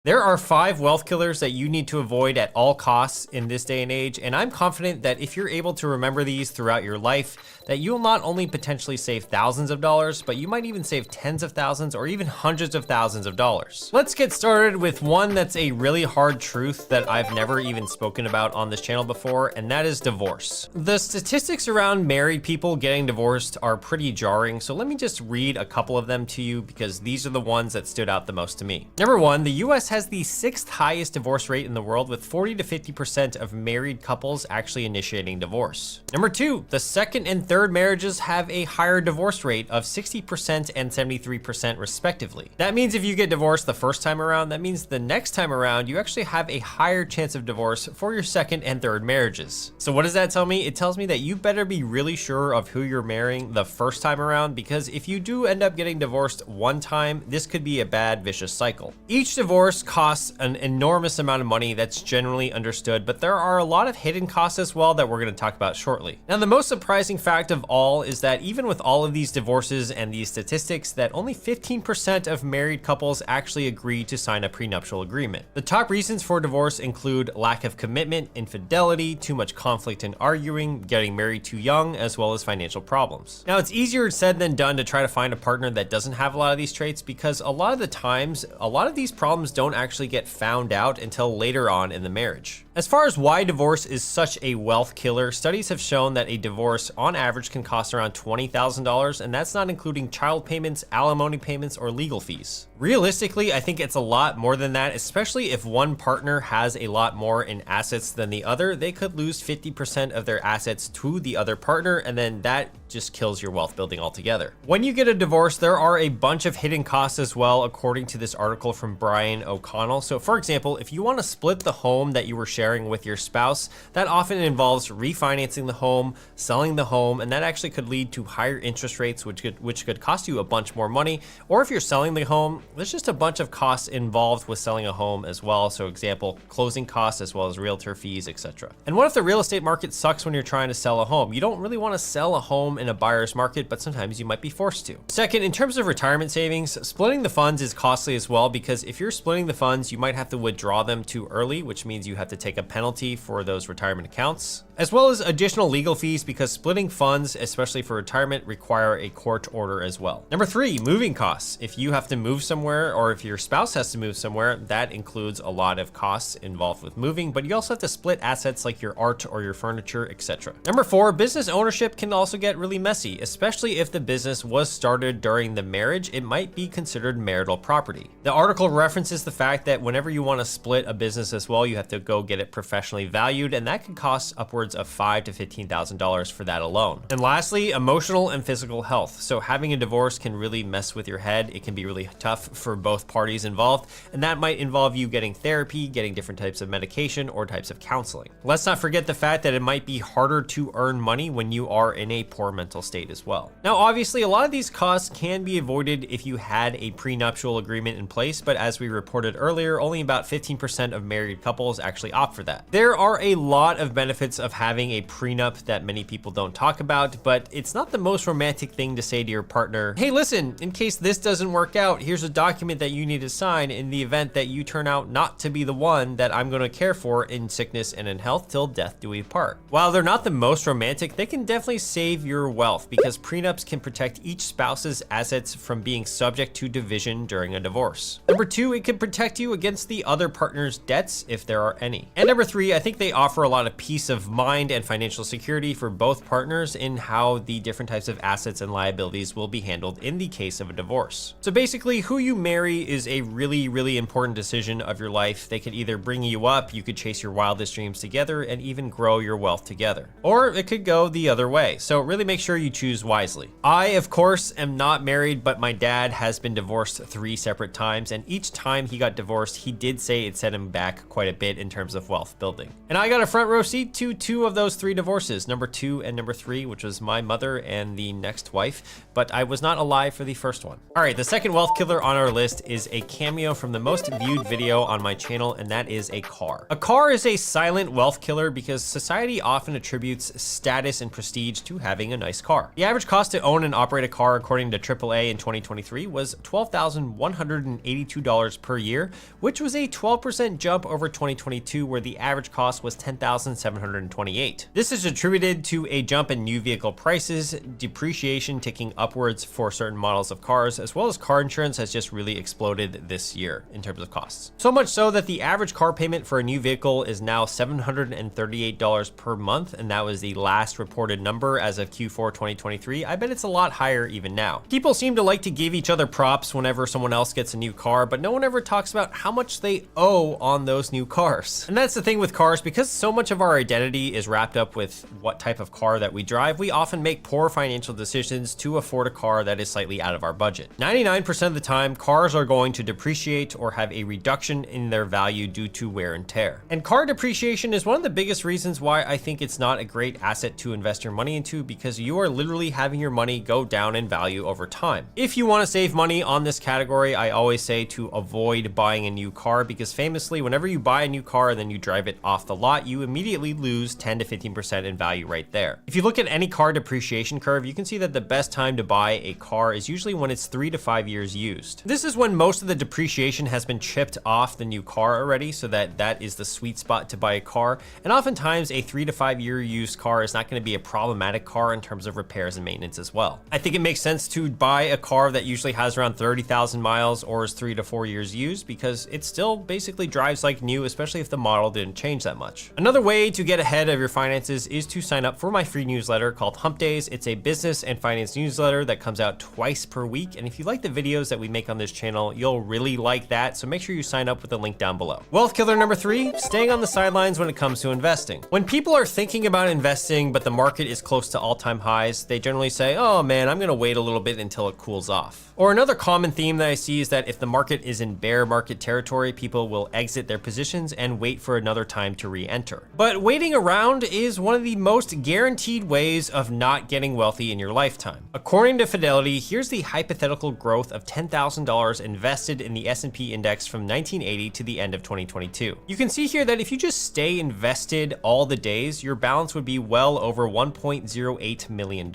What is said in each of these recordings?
There are 5 wealth killers that you need to avoid at all costs in this day and age, and I'm confident that if you're able to remember these throughout your life, that you'll not only potentially save thousands of dollars, but you might even save tens of thousands or even hundreds of thousands of dollars. Let's get started with one that's a really hard truth that I've never even spoken about on this channel before, and that is divorce. The statistics around married people getting divorced are pretty jarring, so let me just read a couple of them to you because these are the ones that stood out the most to me. Number 1, the US has the 6th highest divorce rate in the world, with 40 to 50% of married couples actually initiating divorce. Number 2, the second and third marriages have a higher divorce rate of 60% and 73% respectively. That means if you get divorced the first time around, that means the next time around you actually have a higher chance of divorce for your second and third marriages. So what does that tell me? It tells me that you better be really sure of who you're marrying the first time around, because if you do end up getting divorced one time, this could be a bad vicious cycle. Each divorce costs an enormous amount of money, that's generally understood, but there are a lot of hidden costs as well that we're going to talk about shortly. Now, the most surprising fact of all is that even with all of these divorces and these statistics, that only 15% of married couples actually agree to sign a prenuptial agreement. The top reasons for divorce include lack of commitment, infidelity, too much conflict and arguing, getting married too young, as well as financial problems. Now, it's easier said than done to try to find a partner that doesn't have a lot of these traits, because a lot of the times, a lot of these problems don't actually get found out until later on in the marriage. As far as why divorce is such a wealth killer, studies have shown that a divorce on average can cost around $20,000, and that's not including child payments, alimony payments, or legal fees. Realistically, I think it's a lot more than that, especially if one partner has a lot more in assets than the other. They could lose 50% of their assets to the other partner, and then that just kills your wealth building altogether. When you get a divorce, there are a bunch of hidden costs as well, according to this article from Brian O'Connell. So for example, if you want to split the home that you were sharing with your spouse, that often involves refinancing the home, selling the home, and that actually could lead to higher interest rates, which could cost you a bunch more money. Or if you're selling the home, there's just a bunch of costs involved with selling a home as well. So example, closing costs as well as realtor fees, etc. And what if the real estate market sucks when you're trying to sell a home? You don't really want to sell a home in a buyer's market, but sometimes you might be forced to. Second, in terms of retirement savings, splitting the funds is costly as well, because if you're splitting the funds, you might have to withdraw them too early, which means you have to take a penalty for those retirement accounts, as well as additional legal fees, because splitting funds, especially for retirement, require a court order as well. Number 3, moving costs. If you have to move somewhere, or if your spouse has to move somewhere, that includes a lot of costs involved with moving, but you also have to split assets like your art or your furniture, etc. Number 4, business ownership can also get really messy, especially if the business was started during the marriage. It might be considered marital property. The article references the fact that whenever you want to split a business as well, you have to go get it professionally valued, and that could cost upwards of $5,000 to $15,000 for that alone. And lastly, emotional and physical health. So having a divorce can really mess with your head. It can be really tough for both parties involved, and that might involve you getting therapy, getting different types of medication, or types of counseling. Let's not forget the fact that it might be harder to earn money when you are in a poor mental state as well. Now, obviously, a lot of these costs can be avoided if you had a prenuptial agreement in place, but as we reported earlier, only about 15% of married couples actually opt for that. There are a lot of benefits of having a prenup that many people don't talk about, but it's not the most romantic thing to say to your partner, hey, listen, in case this doesn't work out, here's a document that you need to sign in the event that you turn out not to be the one that I'm going to care for in sickness and in health till death do we part. While they're not the most romantic, they can definitely save your wealth, because prenups can protect each spouse's assets from being subject to division during a divorce. Number 2, it can protect you against the other partner's debts if there are any. And number 3, I think they offer a lot of peace of mind and financial security for both partners in how the different types of assets and liabilities will be handled in the case of a divorce. So basically, who you marry is a really, really important decision of your life. They could either bring you up, you could chase your wildest dreams together, and even grow your wealth together. Or it could go the other way. So really make sure you choose wisely. I, of course, am not married, but my dad has been divorced 3 separate times, and each time he got divorced, he did say it set him back quite a bit in terms of wealth building. And I got a front row seat to 2 of those 3 divorces, number 2 and number 3, which was my mother and the next wife, but I was not alive for the first one. All right, the second wealth killer on our list is a cameo from the most viewed video on my channel, and that is a car. A car is a silent wealth killer because society often attributes status and prestige to having a nice car. The average cost to own and operate a car according to AAA in 2023 was $12,182 per year, which was a 12% jump over 2022 where the average cost was $10,728. This is attributed to a jump in new vehicle prices, depreciation ticking upwards for certain models of cars, as well as car insurance has just really exploded this year in terms of costs. So much so that the average car payment for a new vehicle is now $738 per month, and that was the last reported number as of Q4 2023. I bet it's a lot higher even now. People seem to like to give each other props whenever someone else gets a new car, but no one ever talks about how much they owe on those new cars. And that's the thing with cars, because so much of our identity is wrapped up with what type of car that we drive, we often make poor financial decisions to afford a car that is slightly out of our budget. 99% of the time, cars are going to depreciate or have a reduction in their value due to wear and tear. And car depreciation is one of the biggest reasons why I think it's not a great asset to invest your money into, because you are literally having your money go down in value over time. If you want to save money on this category, I always say to avoid buying a new car, because famously, whenever you buy a new car and then you drive it off the lot, you immediately lose 10 to 15% in value right there. If you look at any car depreciation curve, you can see that the best time to buy a car is usually when it's 3 to 5 years used. This is when most of the depreciation has been chipped off the new car already, so that is the sweet spot to buy a car. And oftentimes a 3 to 5 year used car is not going to be a problematic car in terms of repairs and maintenance as well. I think it makes sense to buy a car that usually has around 30,000 miles or is 3 to 4 years used, because it still basically drives like new, especially if the model didn't change that much. Another way to get ahead of your finances is to sign up for my free newsletter called Hump Days. It's a business and finance newsletter that comes out twice per week. And if you like the videos that we make on this channel, you'll really like that. So make sure you sign up with the link down below. Wealth killer number 3, staying on the sidelines when it comes to investing. When people are thinking about investing, but the market is close to all-time highs, they generally say, oh man, I'm gonna wait a little bit until it cools off. Or another common theme that I see is that if the market is in bear market territory, people will exit their positions and wait for another time to re-enter. But waiting around is one of the most guaranteed ways of not getting wealthy in your lifetime. According to Fidelity, here's the hypothetical growth of $10,000 invested in the S&P index from 1980 to the end of 2022. You can see here that if you just stay invested all the days, your balance would be well over $1.08 million.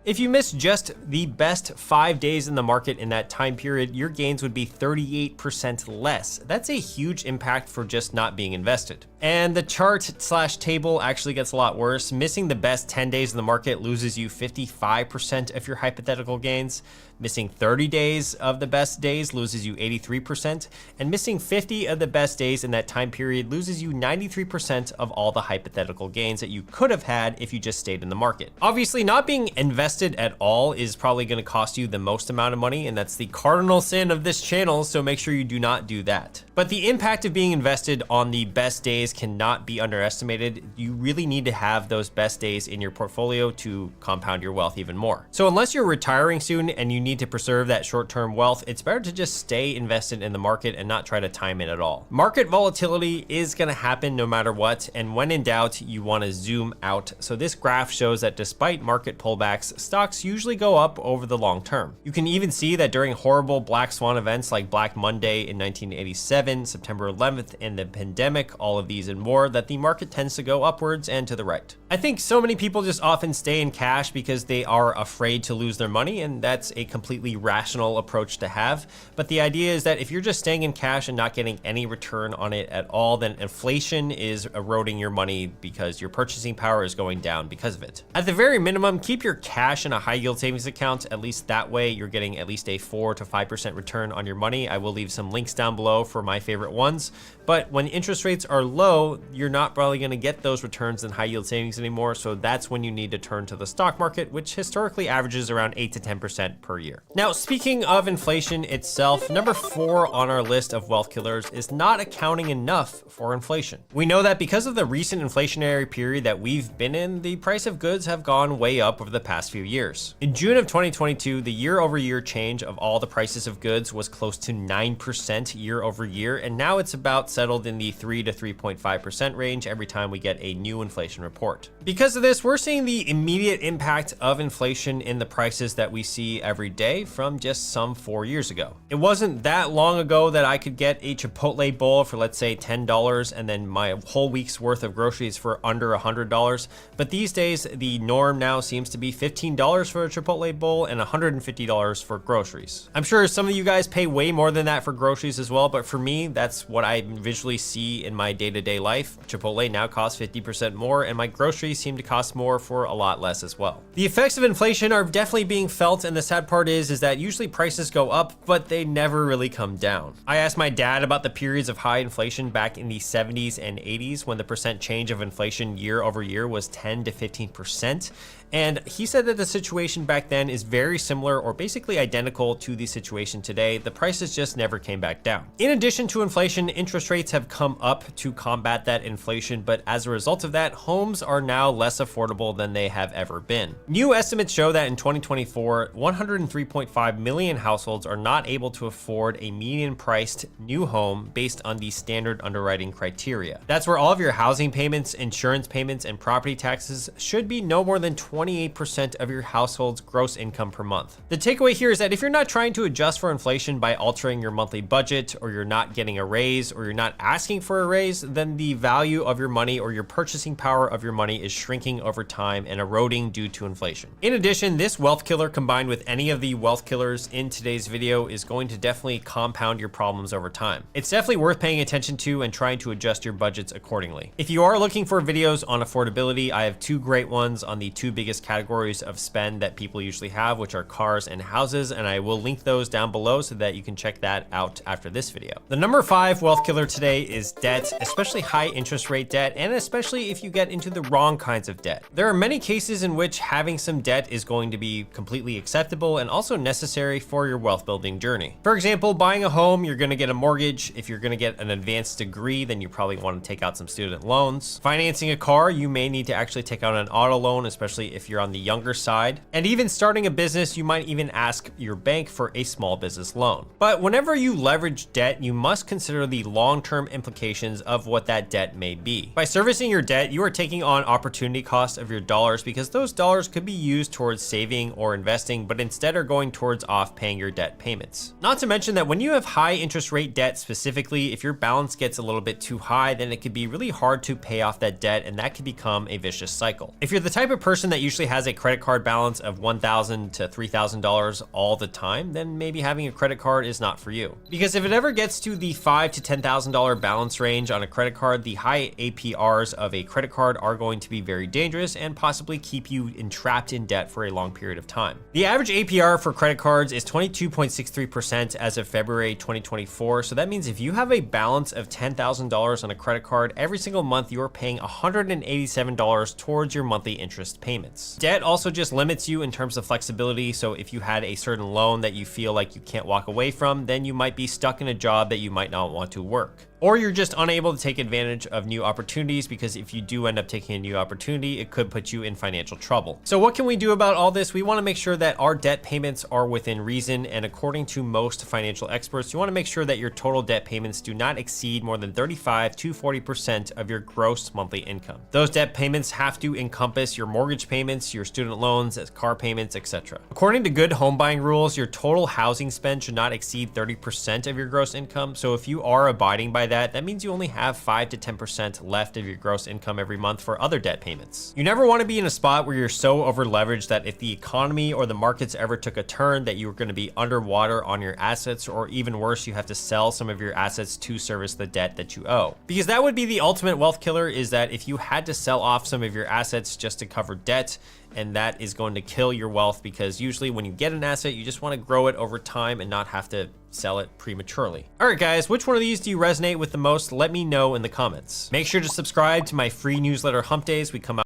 If you miss just the best 5 days in the market in that time period, your gains would be 38% less. That's a huge impact for just not being invested. And the chart/table actually gets a lot worse. Missing the best 10 days in the market loses you 55% of your hypothetical gains. Missing 30 days of the best days loses you 83%, and missing 50 of the best days in that time period loses you 93% of all the hypothetical gains that you could have had if you just stayed in the market. Obviously, not being invested at all is probably going to cost you the most amount of money, and that's the cardinal sin of this channel, so make sure you do not do that. But the impact of being invested on the best days cannot be underestimated. You really need to have those best days in your portfolio to compound your wealth even more. So unless you're retiring soon and you need to preserve that short-term wealth, it's better to just stay invested in the market and not try to time it at all. Market volatility is going to happen no matter what, and when in doubt, you want to zoom out. So this graph shows that despite market pullbacks, stocks usually go up over the long term. You can even see that during horrible black swan events like Black Monday in 1987, September 11th, and the pandemic, all of these and more, that the market tends to go upwards and to the right. I think so many people just often stay in cash because they are afraid to lose their money, and that's a completely rational approach to have. But the idea is that if you're just staying in cash and not getting any return on it at all, then inflation is eroding your money because your purchasing power is going down because of it. At the very minimum, keep your cash in a high yield savings account. At least that way you're getting at least a 4 to 5% return on your money. I will leave some links down below for my favorite ones. But when interest rates are low, you're not probably going to get those returns in high yield savings anymore. So that's when you need to turn to the stock market, which historically averages around 8 to 10% per year. Now, speaking of inflation itself, number 4 on our list of wealth killers is not accounting enough for inflation. We know that because of the recent inflationary period that we've been in, the price of goods have gone way up over the past few few years. In June of 2022, the year-over-year change of all the prices of goods was close to 9% year over year, and now it's about settled in the 3 to 3.5% range every time we get a new inflation report. Because of this, we're seeing the immediate impact of inflation in the prices that we see every day from just some 4 years ago. It wasn't that long ago that I could get a Chipotle bowl for, let's say, $10 and then my whole week's worth of groceries for under $100. But these days, the norm now seems to be $15 for a Chipotle bowl and $150 for groceries. I'm sure some of you guys pay way more than that for groceries as well, but for me, that's what I visually see in my day-to-day life. Chipotle now costs 50% more, and my groceries seem to cost more for a lot less as well. The effects of inflation are definitely being felt, and the sad part is that usually prices go up, but they never really come down. I asked my dad about the periods of high inflation back in the 70s and 80s when the percent change of inflation year over year was 10 to 15%. And he said that the situation back then is very similar or basically identical to the situation today. The prices just never came back down. In addition to inflation, interest rates have come up to combat that inflation, but as a result of that, homes are now less affordable than they have ever been. New estimates show that in 2024, 103.5 million households are not able to afford a median-priced new home based on the standard underwriting criteria. That's where all of your housing payments, insurance payments, and property taxes should be no more than 28% of your household's gross income per month. The takeaway here is that if you're not trying to adjust for inflation by altering your monthly budget, or you're not getting a raise, or you're not asking for a raise, then the value of your money or your purchasing power of your money is shrinking over time and eroding due to inflation. In addition, this wealth killer combined with any of the wealth killers in today's video is going to definitely compound your problems over time. It's definitely worth paying attention to and trying to adjust your budgets accordingly. If you are looking for videos on affordability, I have two great ones on the two biggest categories of spend that people usually have, which are cars and houses, and I will link those down below so that you can check that out after this video. The number 5 wealth killer today is debt, especially high interest rate debt, and especially if you get into the wrong kinds of debt. There are many cases in which having some debt is going to be completely acceptable and also necessary for your wealth building journey. For example, buying a home, you're going to get a mortgage. If you're going to get an advanced degree, then you probably want to take out some student loans. Financing a car, you may need to actually take out an auto loan, especially if you're on the younger side. And even starting a business, you might even ask your bank for a small business loan. But whenever you leverage debt, you must consider the long-term implications of what that debt may be. By servicing your debt, you are taking on opportunity costs of your dollars because those dollars could be used towards saving or investing, but instead are going towards off paying your debt payments. Not to mention that when you have high interest rate debt specifically, if your balance gets a little bit too high, then it could be really hard to pay off that debt, and that could become a vicious cycle. If you're the type of person that usually has a credit card balance of $1,000 to $3,000 all the time, then maybe having a credit card is not for you. Because if it ever gets to the $5,000 to $10,000 balance range on a credit card, the high APRs of a credit card are going to be very dangerous and possibly keep you entrapped in debt for a long period of time. The average APR for credit cards is 22.63% as of February 2024. So that means if you have a balance of $10,000 on a credit card, every single month you are paying $187 towards your monthly interest payments. Debt also just limits you in terms of flexibility. So if you had a certain loan that you feel like you can't walk away from, then you might be stuck in a job that you might not want to work. Or you're just unable to take advantage of new opportunities, because if you do end up taking a new opportunity, it could put you in financial trouble. So what can we do about all this? We want to make sure that our debt payments are within reason, and according to most financial experts, you want to make sure that your total debt payments do not exceed more than 35 to 40% of your gross monthly income. Those debt payments have to encompass your mortgage payments, your student loans, car payments, etc. According to good home buying rules, your total housing spend should not exceed 30% of your gross income. So if you are abiding by that means you only have 5 to 10% left of your gross income every month for other debt payments. You never want to be in a spot where you're so over leveraged that if the economy or the markets ever took a turn, that you're going to be underwater on your assets, or even worse, you have to sell some of your assets to service the debt that you owe. Because that would be the ultimate wealth killer, is that if you had to sell off some of your assets just to cover debt, and that is going to kill your wealth, because usually when you get an asset, you just want to grow it over time and not have to sell it prematurely. All right, guys, which one of these do you resonate with the most? Let me know in the comments. Make sure to subscribe to my free newsletter Hump Days. We come out